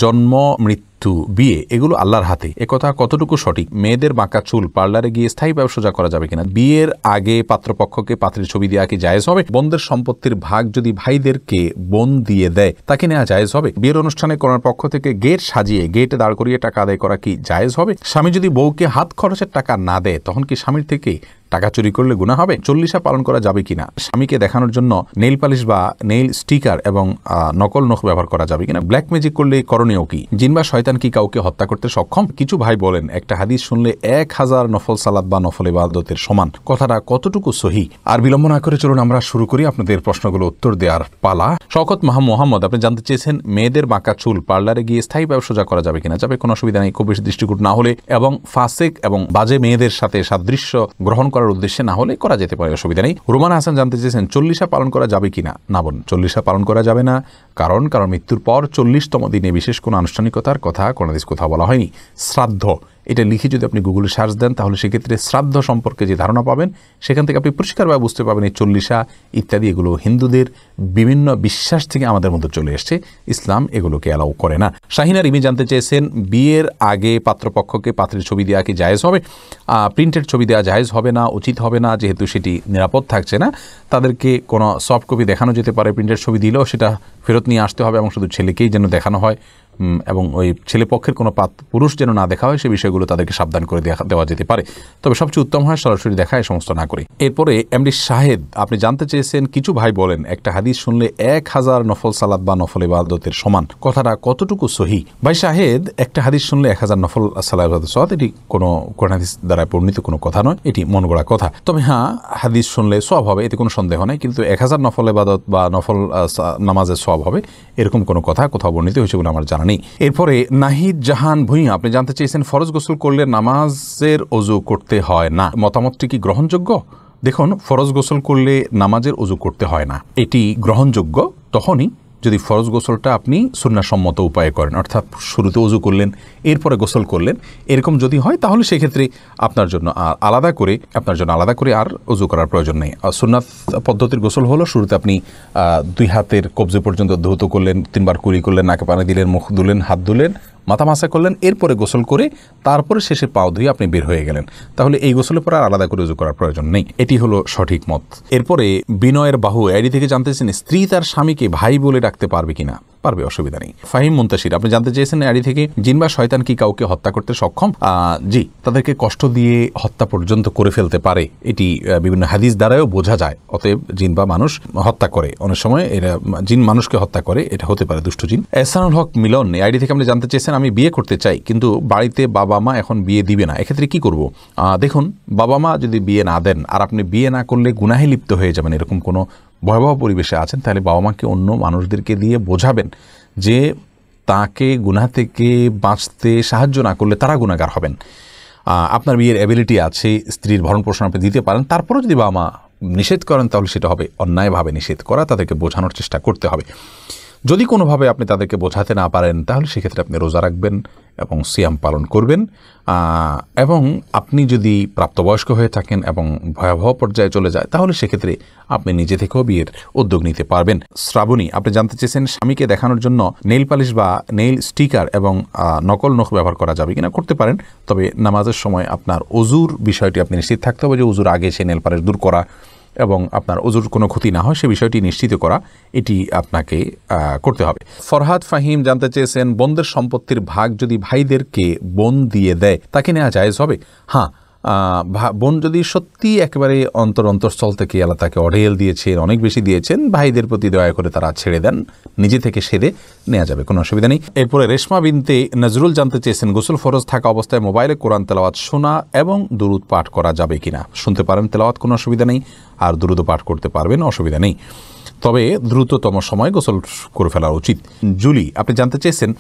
জন্ম, মৃত্যু, বিয়ে এগুলো আল্লাহর হাতে, একথা কতটুকু সঠিক? মেয়েদের বাঁকা চুল পার্লারে গিয়ে স্থায়ীভাবে সোজা করা যাবে কিনা? বিয়ের আগে পাত্রপক্ষকে পাত্রের ছবি দেওয়া কি জায়েজ হবে? বোনদের সম্পত্তির ভাগ যদি ভাইদেরকে বোন দিয়ে দেয় তাকে নেওয়া জায়েজ হবে? বিয়ের অনুষ্ঠানে করার পক্ষ থেকে গেট সাজিয়ে গেটে দাঁড় করিয়ে টাকা আদায় করা কি জায়েজ হবে? স্বামী যদি বউকে হাত খরচের টাকা না দেয় তখন কি স্বামীর থেকে টাকা চুরি করলে গুনাহ হবে? চল্লিশা পালন করা যাবে কিনা? স্বামীকে দেখানোর জন্য নেইল পালিশ বা নেইল স্টিকার এবং নকল নখ ব্যবহার করা যাবে কিনা? ব্ল্যাক ম্যাজিক করলে করণীয় কি? জিন বা শয়তান কি কাউকে হত্যা করতে সক্ষম? কিছু ভাই বলেন একটা হাদিস শুনলে 1000 নফল সালাত বা নফল ইবাদতের সমান, কথাটা কতটুকু সহি? আর বিলম্ব না করে চলুন আমরা শুরু করি আপনাদের প্রশ্নগুলো উত্তর দেওয়ার পালা। শওকত মোহাম্মদ আপনি জানতে চেয়েছেন মেয়েদের বাঁকা চুল পার্লারে গিয়ে স্থায়ীভাবে সোজা করা যাবে কিনা? যাবে, কোনো অসুবিধা নেই, খুব বেশি দৃষ্টিকূট না হলে এবং ফাসেক এবং বাজে মেয়েদের সাথে সাদৃশ্য গ্রহণ করার উদ্দেশ্যে না হলে করা যেতে পারে, অসুবিধা নেই। রুমান হাসান জানতে চেয়েছেন চল্লিশা পালন করা যাবে কিনা? না বোন, চল্লিশা পালন করা যাবে না, কারণ মৃত্যুর পর 40তম দিনে বিশেষ কোনো আনুষ্ঠানিকতার কথা কোনো দিন কোথাও বলা হয়নি। শ্রাদ্ধ এটা লিখে যদি আপনি গুগলে সার্চ দেন তাহলে সেক্ষেত্রে শ্রাদ্ধ সম্পর্কে যে ধারণা পাবেন সেখান থেকে আপনি পরিষ্কারভাবে বুঝতে পারবেন এই চল্লিশা ইত্যাদি এগুলো হিন্দুদের বিভিন্ন বিশ্বাস থেকে আমাদের মধ্যে চলে এসছে, ইসলাম এগুলোকে অ্যালাউ করে না। শাহিনা রিমি জানতে চেয়েছেন বিয়ের আগে পাত্রপক্ষকে পাত্রের ছবি দেওয়া কি জায়েজ হবে? প্রিন্টেড ছবি দেওয়া জায়েজ হবে না, উচিত হবে না, যেহেতু সেটি নিরাপদ থাকছে না। তাদেরকে কোনো সফট কপি দেখানো যেতে পারে, প্রিন্টেড ছবি দিলেও সেটা ফেরত নিয়ে আসতে হবে এবং শুধু ছেলেকেই যেন দেখানো হয় এবং ওই ছেলে পক্ষের কোনো পুরুষ যেন না দেখা হয় সে বিষয়গুলো তাদেরকে সাবধান করে দেওয়া যেতে পারে। তবে সবচেয়ে উত্তম হয় সরাসরি দেখা এই সমস্ত না করে। এরপরে এমডি শাহেদ আপনি জানতে চেয়েছেন কিছু ভাই বলেন একটা হাদিস শুনলে 1000 নফল সালাত বা নফল ইবাদতের সমান, কথাটা কতটুকু সহি? ভাই শাহেদ, একটা হাদিস শুনলে 1000 নফল সালাত এটি কোনো হাদিস দ্বারা বর্ণিত কোনো কথা নয়, এটি মন গড়া কথা। তবে হ্যাঁ, হাদিস শুনলে সওয়াব হবে এতে কোনো সন্দেহ নেই, কিন্তু 1000 নফল ইবাদত বা নফল নামাজের সওয়াব হবে এরকম কোনো কথা কোথাও বর্ণিত হয়েছে বলে আমার জানা নেই। এরপরে নাহিদ জাহান ভুঁইয়া আপনি জানতে চেয়েছেন ফরজ গোসল করলে নামাজের ওযু করতে হয় না, মতামতটি কি গ্রহণযোগ্য? দেখুন, ফরজ গোসল করলে নামাজের ওযু করতে হয় না, এটি গ্রহণযোগ্য তখনই যদি ফরজ গোসলটা আপনি সুন্নাহসম্মত উপায়ে করেন, অর্থাৎ শুরুতে ওযু করলেন এরপরে গোসল করলেন, এরকম যদি হয় তাহলে সেক্ষেত্রে আপনার জন্য আলাদা করে আর ওযু করার প্রয়োজন নেই। সুন্নাত পদ্ধতির গোসল হলো শুরুতে আপনি 2 হাতের কবজি পর্যন্ত ধৌত করলেন, 3 বার কুলি করলেন, নাকে পানি দিলেন, মুখ ধুলেন, হাত ধুলেন, মাথা মাসা করলেন, এরপরে গোসল করে তারপরে শেষে পাও ধুয়ে আপনি বের হয়ে গেলেন, তাহলে এই গোসলের পর আর আলাদা করে ওযু করার প্রয়োজন নেই, এটি হলো সঠিক মত। এরপরে বিনয়ের বাহু আইডি থেকে জানতেছেন স্ত্রী তার স্বামীকে ভাই বলে ডাকতে পারবে কিনা? পারবে, অসুবিধা নেই। ফাহিম মুন্তাসির আপনি জানতে চেয়েছেন আইডি থেকে জিন বা শয়তান কি কাউকে হত্যা করতে সক্ষম? জি, তাদেরকে কষ্ট দিয়ে হত্যা পর্যন্ত করে ফেলতে পারে, এটি বিভিন্ন হাদিস দ্বারাও বোঝা যায়। অতএব জিন বা মানুষ হত্যা করে, অনেক সময় এরা জিন মানুষকে হত্যা করে, এটা হতে পারে দুষ্ট জিন। এহসানুল হক মিলন আইডি থেকে আপনি জানতে চেয়েছেন আমি বিয়ে করতে চাই কিন্তু বাড়িতে বাবা মা এখন বিয়ে দিবে না, এক্ষেত্রে কি করব? দেখুন, বাবা মা যদি বিয়ে না দেন আর আপনি বিয়ে না করলে গুনাহে লিপ্ত হয়ে যাবেন, এরকম কোনো ভয়াবহ পরিবেশে আছেন, তাহলে বাবা মাকে অন্য মানুষদেরকে দিয়ে বোঝাবেন যে তাকে গুনাহ থেকে বাঁচতে সাহায্য না করলে তারা গুনাহগার হবেন। আপনার বিয়ের অ্যাবিলিটি আছে, স্ত্রীর ভরণ পোষণ আপনি দিতে পারেন, তারপরেও যদি বাবা মা নিষেধ করেন তাহলে সেটা হবে অন্যায়ভাবে নিষেধ করা, তাদেরকে বোঝানোর চেষ্টা করতে হবে। যদি কোনোভাবে আপনি তাদেরকে বোঝাতে না পারেন তাহলে সেক্ষেত্রে আপনি রোজা রাখবেন এবং সিয়াম পালন করবেন, এবং আপনি যদি প্রাপ্তবয়স্ক হয়ে থাকেন এবং ভয়াবহ পর্যায়ে চলে যায় তাহলে সেক্ষেত্রে আপনি নিজে থেকেও বিয়ের উদ্যোগ নিতে পারবেন। শ্রাবণী আপনি জানতে চেয়েছেন স্বামীকে দেখানোর জন্য নেইল পালিশ বা নেইল স্টিকার এবং নকল নখ ব্যবহার করা যাবে কিনা? করতে পারেন, তবে নামাজের সময় আপনার ওযুর বিষয়টি আপনি নিশ্চিত থাকতে হবে যে ওযুর আগে সে নেইল পালিশ দূর করা এবং আপনার ওযুর কোনো ক্ষতি না হয় সে বিষয়টি নিশ্চিত করা, এটি আপনাকে করতে হবে। ফরহাদ ফাহিম জানতে চেয়েছেন বোনদের সম্পত্তির ভাগ যদি ভাইদেরকে বোন দিয়ে দেয় তাকে নেওয়া জায়েজ হবে? হ্যাঁ, বোন যদি সত্যি একেবারে অন্তরস্থল থেকে আল্লাহ তাকে অঢেল দিয়েছেন, অনেক বেশি দিয়েছেন, ভাইদের প্রতি দয়া করে তারা ছেড়ে দেন, নিজে থেকে সেরে নেওয়া যাবে, কোনো অসুবিধা নেই। এরপরে রেশমা বিনতে নজরুল জানতে চেয়েছেন গোসল ফরজ থাকা অবস্থায় মোবাইলে কোরআন তেলাওয়াত শোনা এবং দুরুদ পাঠ করা যাবে কিনা? শুনতে পারেন তেলাওয়াত, কোনো অসুবিধা নেই, আর দুরুদ পাঠ করতে পারবেন, অসুবিধা নেই, তবে দ্রুততম সময় গোসল করে ফেলা উচিত। জুলি আপনি জানতে চেয়েছেন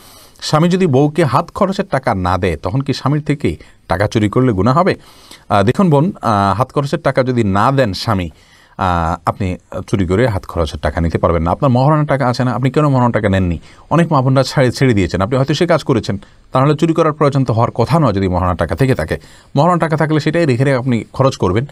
স্বামী যদি বউকে হাত খরচের টাকা না দেয় তখন কি স্বামীর থেকে টাকা চুরি করলে গুনাহ হবে? দেখুন বোন, হাত খরচের টাকা যদি না দেন স্বামী, আপনি চুরি করে হাত খরচের টাকা নিতে পারবেন না। আপনার মহারণার টাকা আছে না, আপনি কেন মহারণার টাকা নেননি? অনেক মা বোনরা ছেড়ে দিয়েছেন, আপনি হয়তো সে কাজ করেছেন, তাহলে চুরি করার প্রয়োজন তো হওয়ার কথা নয়। যদি মহারণার টাকা থেকে থাকে, মহারণার টাকা থাকলে সেটাই রেখে আপনি খরচ করবেন,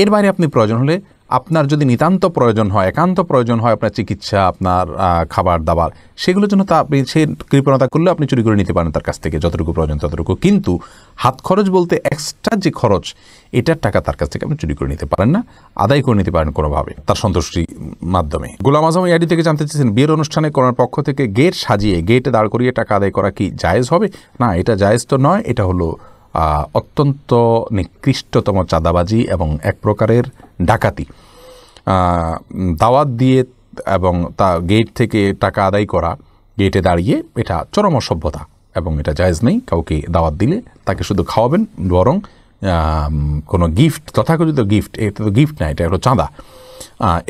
এর বাইরে আপনি প্রয়োজন হলে আপনার যদি নিতান্ত প্রয়োজন হয়, একান্ত প্রয়োজন হয়, আপনার চিকিৎসা, আপনার খাবার দাবার, সেগুলোর জন্য তা আপনি সে কৃপণতা করলে আপনি চুরি করে নিতে পারেন তার কাছ থেকে যতটুকু প্রয়োজন ততটুকু। কিন্তু হাত খরচ বলতে এক্সট্রা যে খরচ, এটার টাকা তার কাছ থেকে আপনি চুরি করে নিতে পারেন না, আদায় করে নিতে পারেন কোনোভাবে তার সন্তুষ্টির মাধ্যমে। গোলাম আজম আইডি থেকে জানতে চেয়েছেন, বিয়ের অনুষ্ঠানে করার পক্ষ থেকে গেট সাজিয়ে গেটে দাঁড় করিয়ে টাকা আদায় করা কি জায়েজ হবে? না, এটা জায়েজ তো নয়, এটা হলো অত্যন্ত নিকৃষ্টতম চাঁদাবাজি এবং এক প্রকারের ডাকাতি। দাওয়াত দিয়ে এবং তা গেট থেকে টাকা আদায় করা, গেটে দাঁড়িয়ে, এটা চরম অসভ্যতা এবং এটা জায়েজ নেই। কাউকে দাওয়াত দিলে তাকে শুধু খাওয়াবেন, বরং কোনো গিফট, তথাকথিত গিফট, এটা তো গিফট না, এটা হলো চাঁদা,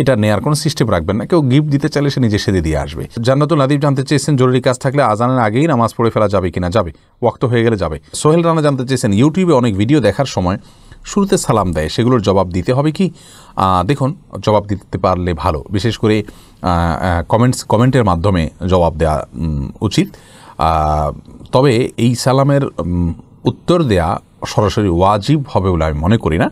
এটা নেয়ার কোনো সিস্টেম রাখবেন না। কেউ গিফট দিতে চাইলে সে নিজে সেদে দিয়ে আসবে। জান্নাতুল নাদিব জানতে চেয়েছেন, জরুরি কাজ থাকলে আজানের আগেই নামাজ পড়ে ফেলা যাবে কিনা? যাবে, ওয়াক্ত হয়ে গেলে যাবে। সোহেল রানা জানতে চেয়েছেন, ইউটিউবে অনেক ভিডিও দেখার সময় শুরুতে সালাম দেয়, সেগুলোর জবাব দিতে হবে কি? দেখুন, জবাব দিতে পারলে ভালো, বিশেষ করে কমেন্টের মাধ্যমে জবাব দেওয়া উচিত। তবে এই সালামের উত্তর দেয়া সরাসরি ওয়াজিব হবে বলে আমি মনে করি না।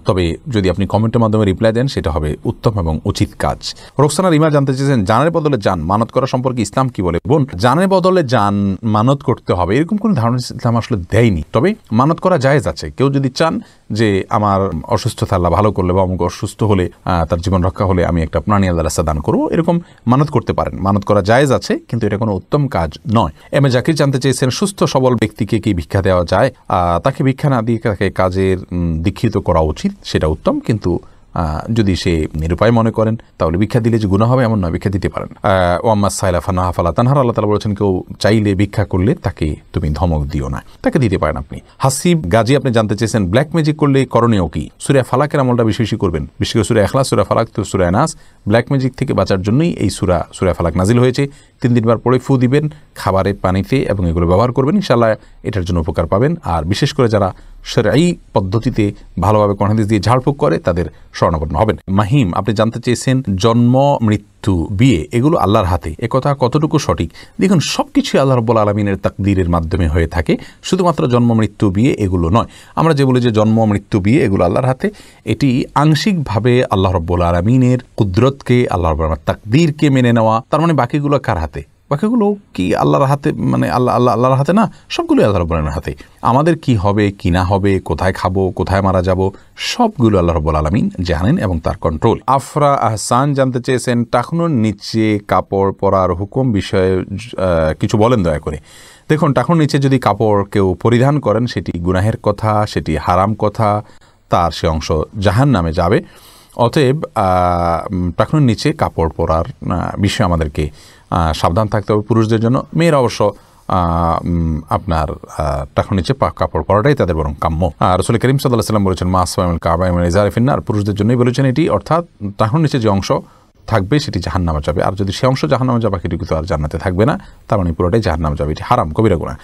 তবে যদি আপনি কমেন্টের মাধ্যমে রিপ্লাই দেন, সেটা হবে উত্তম এবং উচিত কাজ। রোকসানা রিমা জানতে চেয়েছেন, জানের বদলে জান মানত করা সম্পর্কে ইসলাম কি বলে? বোন, জানের বদলে জান মানত করতে হবে এরকম কোনো ধারণা ইসলাম আসলে দেয়নি। তবে মানত করা জায়েজ আছে। কেউ যদি চান যে আমার অসুস্থতা আল্লাহ ভালো করলে বা আমাকে অসুস্থ হলে, তার জীবন রক্ষা হলে আমি একটা প্রাণী আল্লাহ রাস্তা দান করবো, এরকম মানত করতে পারেন। মানত করা জায়েজ আছে, কিন্তু এটা কোনো উত্তম কাজ নয়। এম এ জাকির জানতে চেয়েছেন, সুস্থ সবল ব্যক্তিকে কি ভিক্ষা দেওয়া যায়? তাকে ভিক্ষা না দিয়ে তাকে কাজের দীক্ষিত করা উচিত, সেটা উত্তম। কিন্তু যদি সে নিরুপায় মনে করেন, তাহলে ভিক্ষা দিলে যে গুনাহ হবে এমন নয়, ভিক্ষা দিতে পারেন। ওয়াম্মা সাইলা ফানাহা ফালা তানহার, আল্লাহ তাআলা বলেছেন, কেউ চাইলে ভিক্ষা করলে তাকে তুমি ধমক দিও না, তাকে দিতে পারেন আপনি। হাসিব গাজী আপনি জানতে চেয়েছেন, ব্ল্যাক ম্যাজিক করলে করণীয় কি? সূরা ফালাকের আমলটা বেশি বেশি করবেন, বিশেষ করে সূরা ইখলাস, সূরা ফালাক, তো সূরা নাস। ব্ল্যাক ম্যাজিক থেকে বাঁচার জন্যই এই সূরা ফালাক নাজিল হয়েছে। 3 বার পরে ফু দিবেন খাবারে, পানিতে, এবং এগুলো ব্যবহার করবেন, ইনশাআল্লাহ এটার জন্য উপকার পাবেন। আর বিশেষ করে যারা শরঈ পদ্ধতিতে ভালোভাবে কোরআন হাদিস দিয়ে ঝাড়ফুঁক করে, তাদের শরণাপন্ন হবেন। মাহিম আপনি জানতে চেয়েছেন, জন্ম, মৃত্যু, বিয়ে এগুলো আল্লাহর হাতে, একথা কতটুকু সঠিক? দেখুন, সবকিছুই আল্লাহ রাব্বুল আলামিনের তাকদীরের মাধ্যমে হয়ে থাকে, শুধুমাত্র জন্ম, মৃত্যু, বিয়ে এগুলো নয়। আমরা যে বলি যে জন্ম, মৃত্যু, বিয়ে এগুলো আল্লাহর হাতে, এটি আংশিকভাবে আল্লাহ রাব্বুল আলামিনের কুদরতকে, আল্লাহ রাব্বুল আলামিনের তাকদীরকে মেনে নেওয়া। তার মানে বাকিগুলো কার হাতে? বাকিগুলো কি আল্লাহর হাতে? মানে আল্লাহর হাতে না, সবগুলো আল্লাহ রাব্বুল আলামিনের হাতে। আমাদের কি হবে, কি না হবে, কোথায় খাবো, কোথায় মারা যাব, সবগুলো আল্লাহ রাব্বুল আলামিন জানেন এবং তার কন্ট্রোল। আফরা আহসান জানতে চেয়েছেন, টাকনুর নিচে কাপড় পরার হুকুম বিষয়ে কিছু বলেন দয়া করে। দেখুন, টাকনুর নিচে যদি কাপড় কেউ পরিধান করেন, সেটি গুনাহের কথা, সেটি হারাম কথা, তার সে অংশ জাহান্নামে যাবে। অতএব টাকনুর নিচে কাপড় পরার বিষয়ে আমাদেরকে সাবধান থাকতে হবে পুরুষদের জন্য। মেয়েরা অবশ্য আপনার টাকনুর নিচে কাপড় পরাটাই তাদের বরং কাম্য। রাসূল করিম সাল্লাল্লাহু আলাইহি ওয়াসাল্লাম বলেছেন, মা আসফাল কাবা মিনাল ইজারি ফিন্নার, পুরুষদের জন্যই বলেছেন এটি, অর্থাৎ টাকনুর নিচে যে অংশ থাকবে সেটি জাহান্নামে যাবে। আর যদি সে অংশ জাহান্নামে যাবে, বাকিটুকু তো আর জান্নাতে থাকবে না, তার মানে পুরোটাই জাহান্নামে যাবে। এটি হারাম, কবিরা গুনাহ।